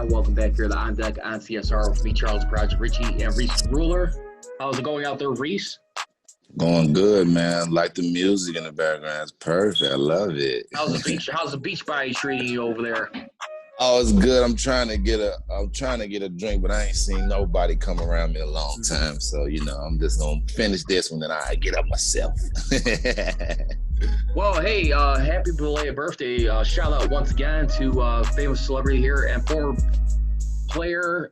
and welcome back here to On Deck on CSR with me, Charles Prodigy, Richey, and Riis Ruler. How's it going out there, Riis? Going good, man. Like the music in the background. It's perfect. I love it. How's the beach body treating you over there? Oh, it's good. I'm trying to get a drink, but I ain't seen nobody come around me in a long time. So, I'm just gonna finish this one and I get up myself. Well, hey, happy belated birthday. Shout out once again to famous celebrity here and former player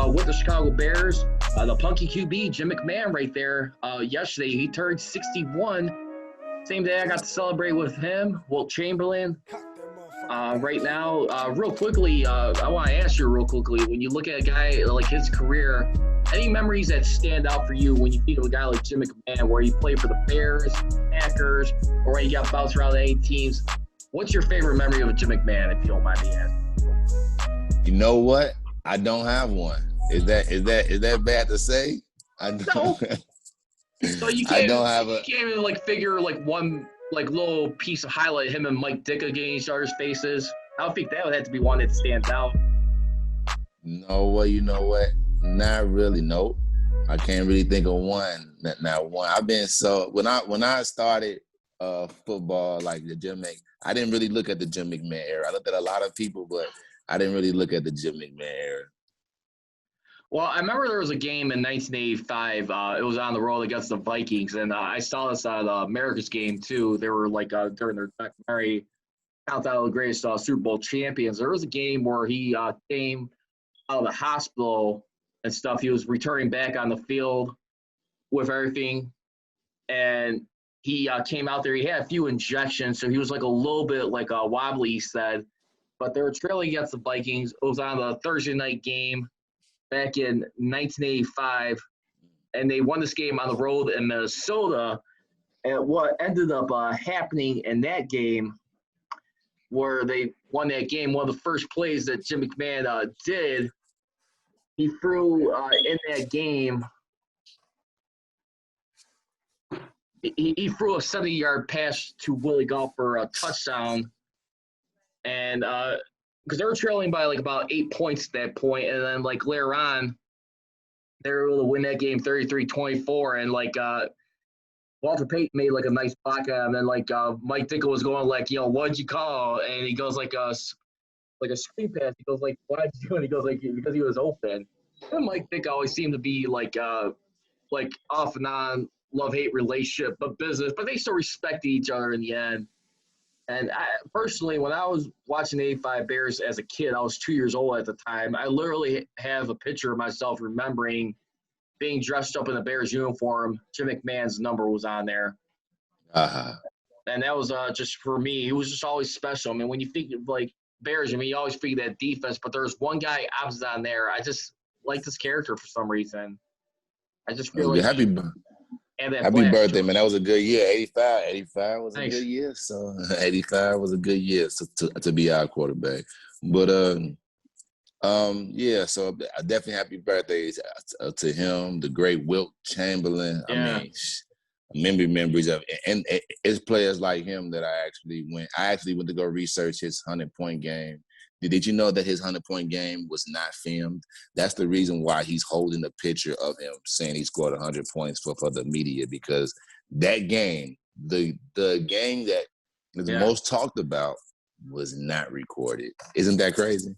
with the Chicago Bears, the Punky QB, Jim McMahon right there. Yesterday, he turned 61. Same day I got to celebrate with him, Wilt Chamberlain. Right now, real quickly, I want to ask you real quickly, when you look at a guy like his career, any memories that stand out for you when you think of a guy like Jim McMahon, where you played for the Bears, Packers, or where you got bounced around 8 teams? What's your favorite memory of Jim McMahon, if you don't mind me asking? You know what? I don't have one. Is that bad to say? No. So you can't even figure one little piece of highlight him and Mike Dick against each other's faces. I don't think that would have to be one that stands out. No, well, you know what? Not really. Nope. I can't really think of one. Not one. I've been when I started football, like the Jim Mc, I didn't really look at the Jim McMahon era. I looked at a lot of people, but I didn't really look at the Jim McMahon era. Well, I remember there was a game in 1985. It was on the road against the Vikings, and I saw this at America's game too. They were during their documentary countdown of the greatest Super Bowl champions. There was a game where he came out of the hospital and stuff. He was returning back on the field with everything, and he came out there. He had a few injections, so he was a little bit wobbly, he said. But they were trailing against the Vikings. It was on the Thursday night game back in 1985, and they won this game on the road in Minnesota. And what ended up happening in that game, where they won that game, one of the first plays that Jim McMahon did, he threw in that game, he threw a 70-yard pass to Willie Goff for a touchdown, and because they were trailing by about 8 points at that point, and then later on, they were able to win that game 33-24, and Walter Payton made a nice block at him, and Mike Dickle was going what'd you call? And he goes a screen pass. He goes why'd you do it? He goes because he was open. And Mike Dick always seemed to be off and on love-hate relationship, but business, but they still respected each other in the end. And I, personally, when I was watching the 85 Bears as a kid, I was 2 years old at the time. I literally have a picture of myself remembering being dressed up in a Bears uniform. Jim McMahon's number was on there. Uh-huh. And that was just, for me, he was just always special. I mean, when you think of Bears, you always think that defense, but there's one guy opposite on there. I just like this character for some reason. I just feel happy birthday, man. That was a good year. 85 was a good year. So 85 was a good year to be our quarterback. But so definitely happy birthday to him, the great Wilt Chamberlain. Yeah. I mean, memories of and it's players like him that I actually went to go research his 100-point game. Did you know that his 100-point game was not filmed? That's the reason why he's holding a picture of him saying he scored 100 points for the media, because that game, the game that is most talked about, was not recorded. Isn't that crazy?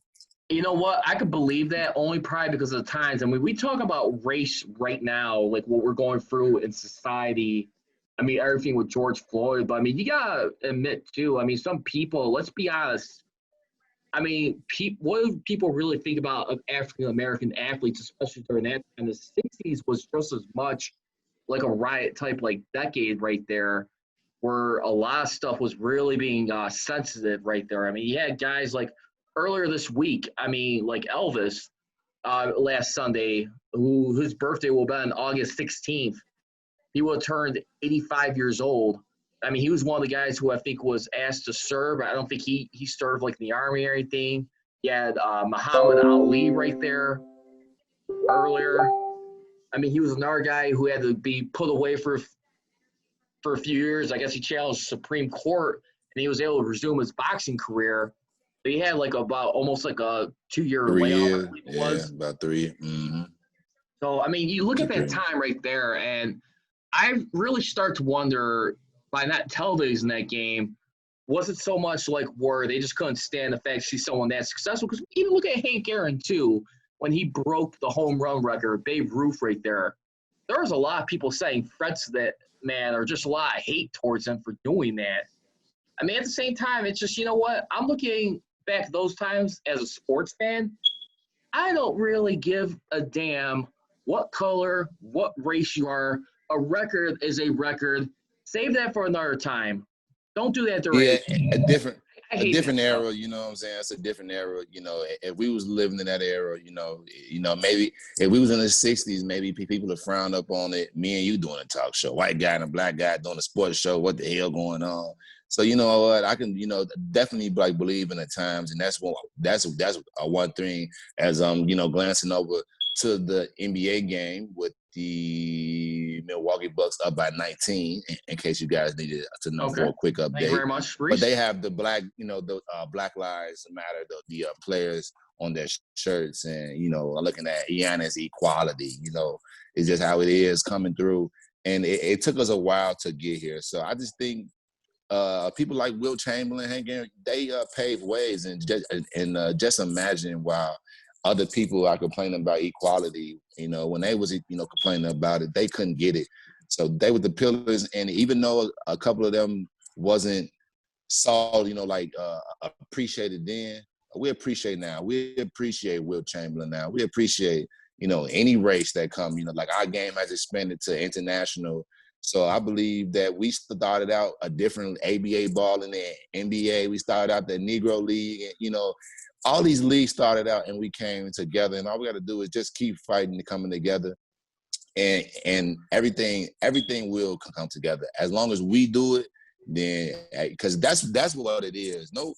You know what? I could believe that only probably because of the times. I mean, we talk about race right now, what we're going through in society. I mean, everything with George Floyd. But, I mean, you got to admit, too, I mean, some people, let's be honest, I mean, what do people really think about African-American athletes, especially during that time? The 60s was just as much like a riot type decade right there, where a lot of stuff was really being sensitive right there. I mean, you had guys earlier this week, I mean, Elvis last Sunday, whose birthday will be on August 16th. He will have turned 85 years old. I mean, he was one of the guys who I think was asked to serve. I don't think he served in the Army or anything. You had Muhammad Ali right there earlier. I mean, he was another guy who had to be put away for a few years. I guess he challenged the Supreme Court, and he was able to resume his boxing career. They had like almost like a 2-year 3 years. layoff, I believe it Yeah, was. about 3. Mm-hmm. So I mean, you look at that 3. time right there, and I really start to wonder by not televising that game, was it so much like where they just couldn't stand the fact to see someone that successful? Because even look at Hank Aaron too, when he broke the home run record, Babe Ruth right there. There was a lot of people saying threats to that man, or just a lot of hate towards him for doing that. I mean, at the same time, it's just, you know what? I'm looking back at those times as a sports fan. I don't really give a damn what color, what race you are. A record is a record. Save that for another time. Don't do that at the Yeah, race. a different I a hate that different stuff. era, you know what I'm saying? It's a different era, you know. If we was living in that era, maybe if we was in the 60s, maybe people would frown up on it. Me and you doing a talk show, white guy and a black guy doing a sports show, what the hell going on? So you know what, I can, definitely like believe in the times, and that's a one thing as glancing over to the NBA game with the Milwaukee Bucks up by 19. In case you guys needed to know Okay. for a quick Thank you update, very much, but Riis. they have the black, Black Lives Matter, the players on their shirts, and looking at Giannis equality. It's just how it is coming through, and it took us a while to get here. So I just think people like Will Chamberlain, Hank Aaron, they paved ways, and just imagine while other people are complaining about equality, when they was complaining about it, they couldn't get it. So they were the pillars, and even though a couple of them wasn't saw, appreciated then, we appreciate now. We appreciate Will Chamberlain now. We appreciate, any race that come, like our game has expanded to international. So I believe that we started out a different ABA ball in the NBA. We started out the Negro League, and, all these leagues started out and we came together, and all we got to do is just keep fighting and coming together, and everything will come together as long as we do it. Then, because that's what it is. No,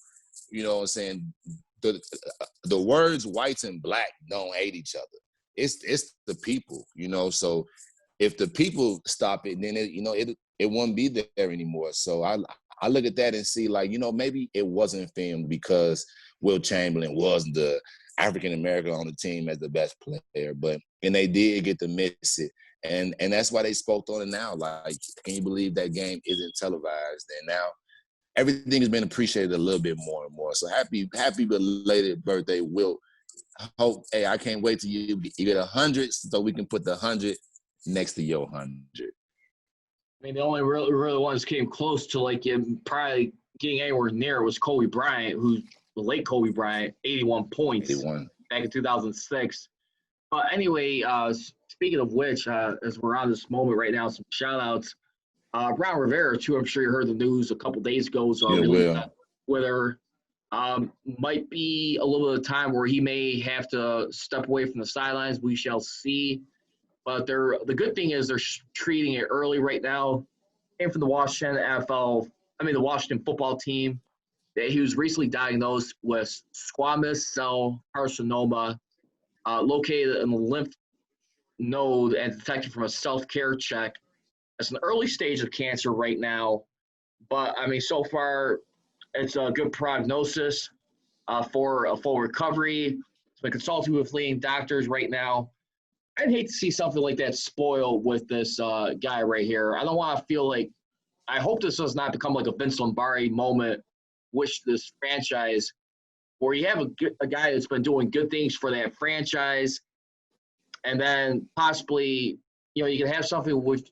you know what I'm saying, the words whites and black don't hate each other. It's the people, so if the people stop it, then it won't be there anymore. So I look at that and see, like, maybe it wasn't filmed because Will Chamberlain was the African American on the team as the best player, and they did get to miss it. And that's why they spoke on it now. Like, can you believe that game isn't televised? And now everything has been appreciated a little bit more and more. So happy belated birthday, Will. Hey, I can't wait till you get 100 so we can put the 100 next to your 100. I mean, the only really ones came close to like probably getting anywhere near was Kobe Bryant, who's the late Kobe Bryant, 81 points 81. back in 2006. But anyway, speaking of which, as we're on this moment right now, some shout outs. Ron Rivera, too, I'm sure you heard the news a couple days ago, was Yeah, released Will. whether might be a little bit of time where he may have to step away from the sidelines. We shall see. But the good thing is they're treating it early right now. Came from the the Washington football team. He was recently diagnosed with squamous cell carcinoma, located in the lymph node and detected from a self-care check. It's an early stage of cancer right now, but I mean, so far it's a good prognosis for a full recovery. It's been consulting with leading doctors right now. I'd hate to see something like that spoil with this guy right here. I don't want to feel like – I hope this does not become like a Vince Lombardi moment, which this franchise – where you have a guy that's been doing good things for that franchise, and then possibly, you can have something with,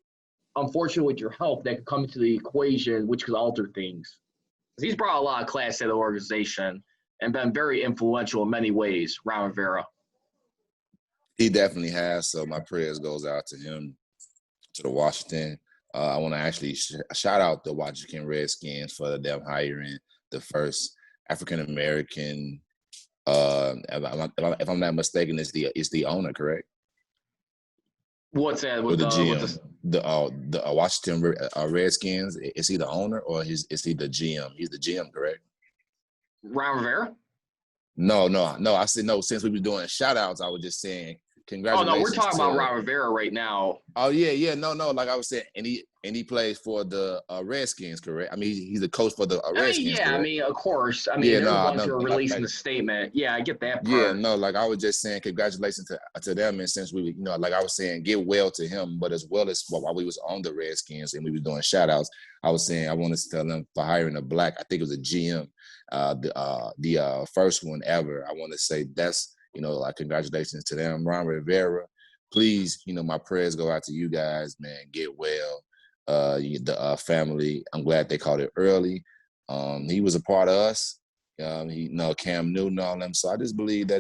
unfortunately, with your health that could come into the equation, which could alter things. He's brought a lot of class to the organization and been very influential in many ways, Ron Rivera. He definitely has. So my prayers goes out to him, to the Washington. I want to actually shout out the Washington Redskins for them hiring the first African-American. If I'm not mistaken, it's the owner, correct? What's that? Or the GM? The Washington Redskins. Is he the owner or is he the GM? He's the GM, correct? Ron Rivera? No. I said no. Since we were doing shout outs, I was just saying Oh no, we're congratulations talking about to. Rivera right now. Oh yeah. No. Like I was saying, and he plays for the Redskins, correct? I mean, he's a coach for the I mean, Redskins, yeah, I correct? mean, of course. I mean, Yeah, they're no, the I ones know. who are releasing the statement. Yeah, I get that Yeah, part. no, like I was just saying, congratulations to them, and since we, like I was saying, get well to him, but as well as while we was on the Redskins and we was doing shout outs, I was saying I wanted to tell them for hiring a black, I think it was a GM, the first one ever. I want to say that's, like congratulations to them, Ron Rivera. Please, my prayers go out to you guys, man. Get well, the family. I'm glad they called it early. He was a part of us. Cam Newton, all them. So I just believe that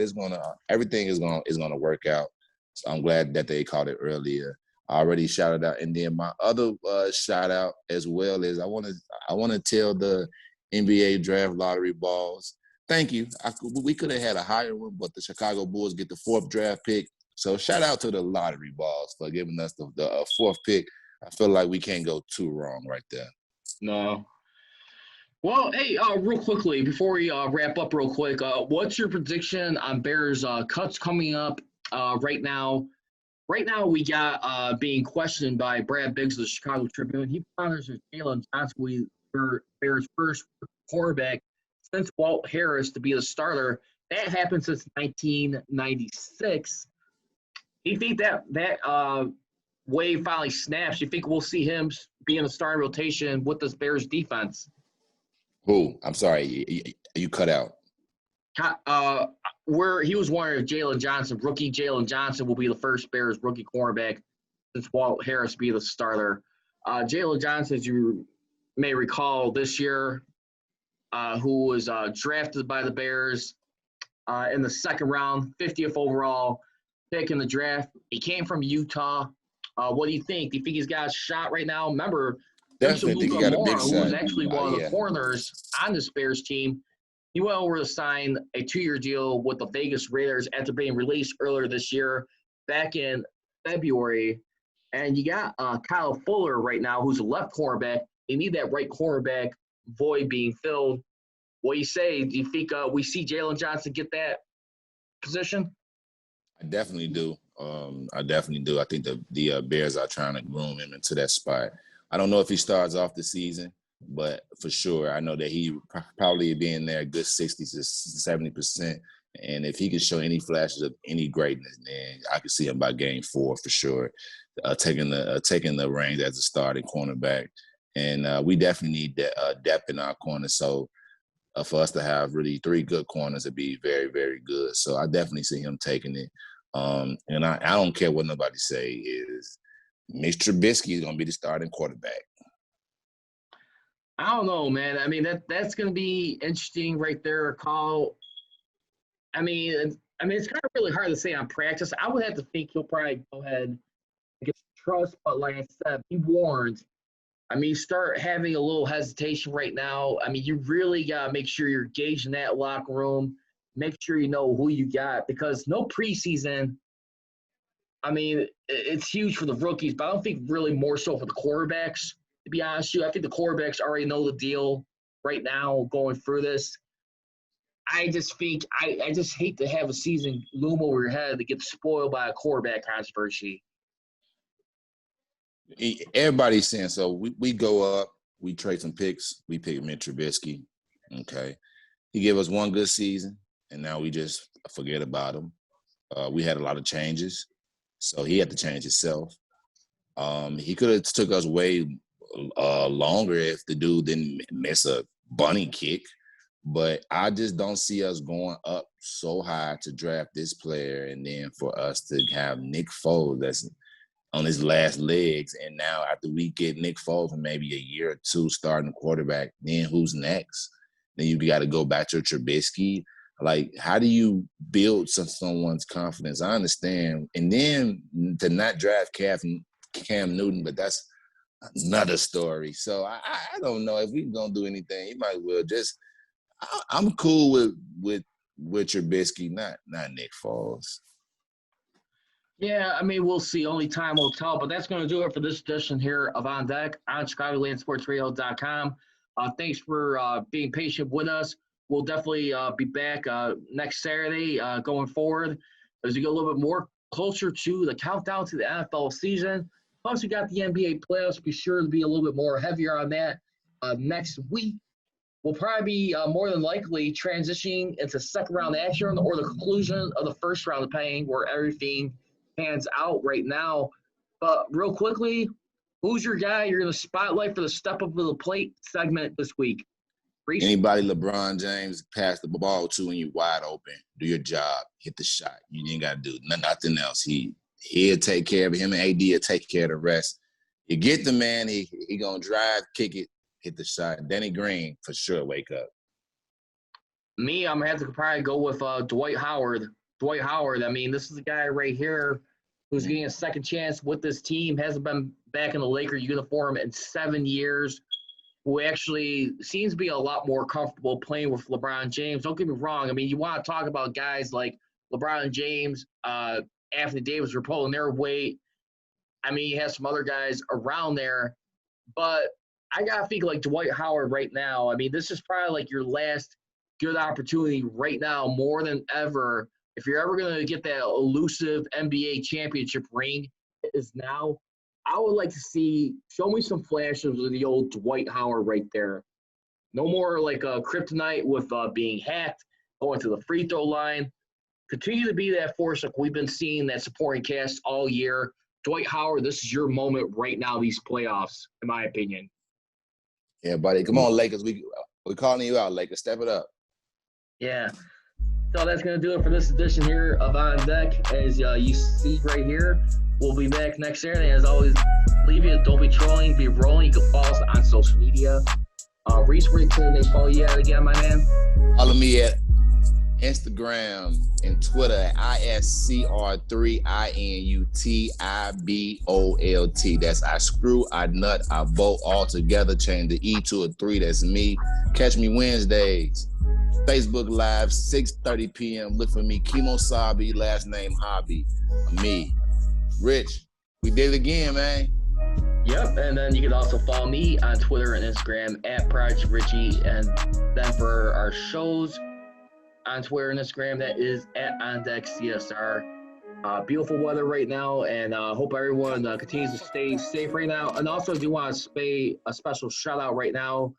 everything is gonna work out. So I'm glad that they called it earlier. I already shouted out, and then my other shout out as well is I want to tell the NBA draft lottery balls. Thank you. We could have had a higher one, but the Chicago Bulls get the 4th draft pick. So shout out to the lottery balls for giving us the 4th pick. I feel like we can't go too wrong right there. No. Well, hey, real quickly before we wrap up, real quick, what's your prediction on Bears cuts coming up right now? Right now, we got being questioned by Brad Biggs of the Chicago Tribune. He ponders that Jalen Johnson will be Bears' first quarterback since Walt Harris to be the starter. That happened since 1996. Do you think that wave finally snaps? Do you think we'll see him be in the starting rotation with this Bears defense? Who? I'm sorry, you cut out. Where he was wondering if rookie Jalen Johnson will be the first Bears rookie cornerback since Walt Harris be the starter. Jalen Johnson, as you may recall, this year, who was drafted by the Bears in the 2nd round, 50th overall pick in the draft. He came from Utah. What do you think? Do you think he's got a shot right now? Remember, there's Definitely think he got a big who was shot. actually one of the Yeah. corners on this Bears team. He went over to sign a 2-year deal with the Vegas Raiders after being released earlier this year, back in February. And you got Kyle Fuller right now, who's a left cornerback. They need that right cornerback void being filled. What do you say? Do you think we see Jalen Johnson get that position? I definitely do. I think the Bears are trying to groom him into that spot. I don't know if he starts off the season, but for sure, I know that he probably be in there a good 60 to 70%. And if he can show any flashes of any greatness, then I can see him by game 4 for sure, taking the reins as a starting cornerback. And we definitely need that depth in our corner. So for us to have really 3 good corners would be very, very good. So I definitely see him taking it. And I don't care what nobody say is Mitch Trubisky is going to be the starting quarterback. I don't know, man. I mean, that's going to be interesting right there, Call. I mean, it's kind of really hard to say on practice. I would have to think he'll probably go ahead and get trust, but like I said, be warned. I mean, start having a little hesitation right now. I mean, you really got to make sure you're gauging that locker room. Make sure you know who you got because no preseason. I mean, it's huge for the rookies, but I don't think really more so for the quarterbacks, to be honest with you. I think the quarterbacks already know the deal right now going through this. I just think I just hate to have a season loom over your head to get spoiled by a quarterback controversy. Everybody's saying so. We go up, we trade some picks, we pick Mitch Trubisky. Okay. He gave us one good season, and now we just forget about him. We had a lot of changes, so he had to change himself. He could have took us way longer if the dude didn't miss a bunny kick. But I just don't see us going up so high to draft this player and then for us to have Nick Foles that's on his last legs. And now after we get Nick Foles for maybe a year or 2 starting quarterback, then who's next? Then you got to go back to Trubisky. Like, how do you build someone's confidence? I understand. And then to not draft Cam Newton, but that's another story. So I don't know if we're going to do anything. He might well just – I'm cool with Trubisky, not Nick Foles. Yeah, I mean, we'll see. Only time will tell. But that's going to do it for this edition here of On Deck on ChicagolandSportsRadio.com. Thanks for being patient with us. We'll definitely be back next Saturday going forward as we get a little bit more closer to the countdown to the NFL season. Plus, we got the NBA playoffs. Be sure to be a little bit more heavier on that next week. We'll probably be more than likely transitioning into second round action or the conclusion of the first round, depending where everything pans out right now. But real quickly, who's your guy you're going to spotlight for the step up to the plate segment this week? Riis? Anybody LeBron James pass the ball to when you wide open, do your job, hit the shot. You ain't got to do nothing else. He'll take care of it. Him and AD will take care of the rest. You get the man, he going to drive, kick it, hit the shot. Danny Green, for sure, wake up. Me, I'm going to have to probably go with Dwight Howard. Dwight Howard, I mean, this is the guy right here who's getting a second chance with this team, hasn't been back in the Lakers uniform in 7 years, who actually seems to be a lot more comfortable playing with LeBron James. Don't get me wrong. I mean, you want to talk about guys like LeBron James, Anthony Davis are pulling their weight. I mean, you have some other guys around there. But I got to think like Dwight Howard right now. I mean, this is probably like your last good opportunity right now more than ever. If you're ever going to get that elusive NBA championship ring, it is now. I would like to show me some flashes of the old Dwight Howard right there. No more like kryptonite with being hacked, going to the free throw line. Continue to be that force like we've been seeing that supporting cast all year. Dwight Howard, this is your moment right now, these playoffs, in my opinion. Yeah, buddy. Come on, Lakers. We're calling you out, Lakers. Step it up. Yeah. So that's going to do it for this edition here of On Deck. As you see right here, we'll be back next Saturday. As always, leave it. Don't be trolling. Be rolling. You can follow us on social media. Riis, where can they follow you at again, my man? Follow me at Instagram and Twitter at ISCR3INUTIBOLT. That's I screw, I nut, I bolt all together. Change the E to a 3. That's me. Catch me Wednesdays. Facebook Live, 6:30 p.m. Look for me, Kimo Sabi, last name Hobby. Me. Rich, we did it again, man. Yep, and then you can also follow me on Twitter and Instagram at Prodigy Richey. And then for our shows on Twitter and Instagram, that is at OnDeckCSR. Beautiful weather right now, and hope everyone continues to stay safe right now. And also, I do want to pay a special shout out right now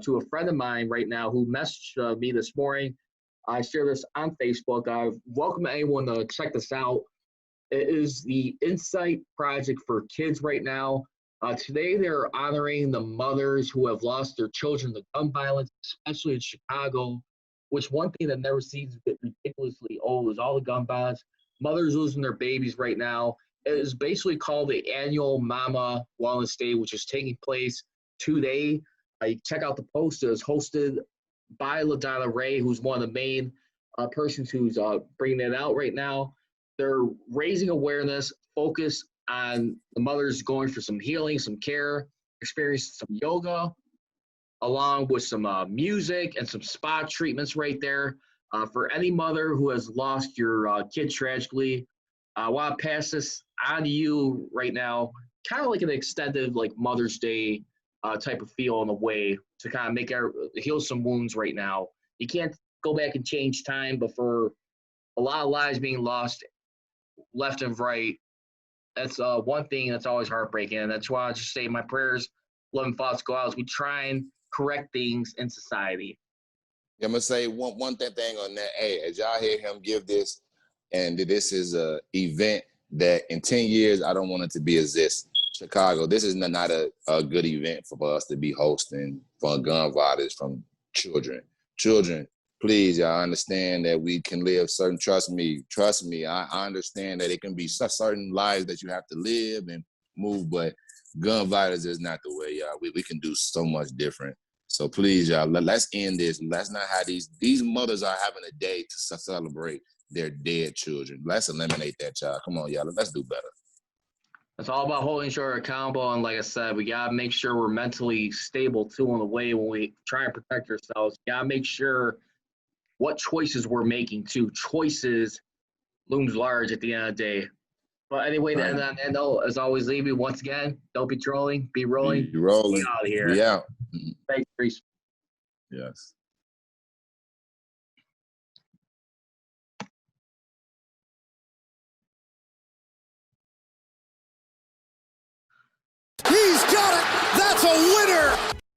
to a friend of mine right now who messaged me this morning. I share this on Facebook. I welcome anyone to check this out. It is the Insight Project for Kids right now. Today, they're honoring the mothers who have lost their children to gun violence, especially in Chicago, which one thing that never seems to get ridiculously old is all the gun violence. Mothers losing their babies right now. It is basically called the annual Mama Wellness Day, which is taking place today. You check out the post. It's hosted by LaDonna Ray, who's one of the main persons who's bringing it out right now. They're raising awareness, focus on the mothers going for some healing, some care, experiencing some yoga, along with some music and some spa treatments right there. For any mother who has lost your kid tragically, I want to pass this on to you right now, kind of like an extended like Mother's Day type of feel in a way to kind of heal some wounds right now. You can't go back and change time, but for a lot of lives being lost left and right, that's one thing that's always heartbreaking. And that's why I just say my prayers, love and thoughts go out as we try and correct things in society. I'm gonna say one thing on that. Hey, as y'all hear him give this, and this is a event that in 10 years I don't want it to be as this. Chicago, this is not a good event for us to be hosting for gun violence from children. Children, please, y'all understand that we can live certain. Trust me. I understand that it can be certain lives that you have to live and move, but gun violence is not the way, y'all. We can do so much different. So please, y'all, let's end this. Let's not have these mothers are having a day to celebrate their dead children. Let's eliminate that, y'all. Come on, y'all. Let's do better. It's all about holding each other accountable. And like I said, we got to make sure we're mentally stable, too, in the way when we try and protect ourselves. We got to make sure what choices we're making, too. Choices looms large at the end of the day. But anyway, right. To end on that note, as always, leave you once again. Don't be trolling. Be rolling. Be rolling. Be out of here. Be out. Thanks, Riis. Yes. He's got it. That's a winner.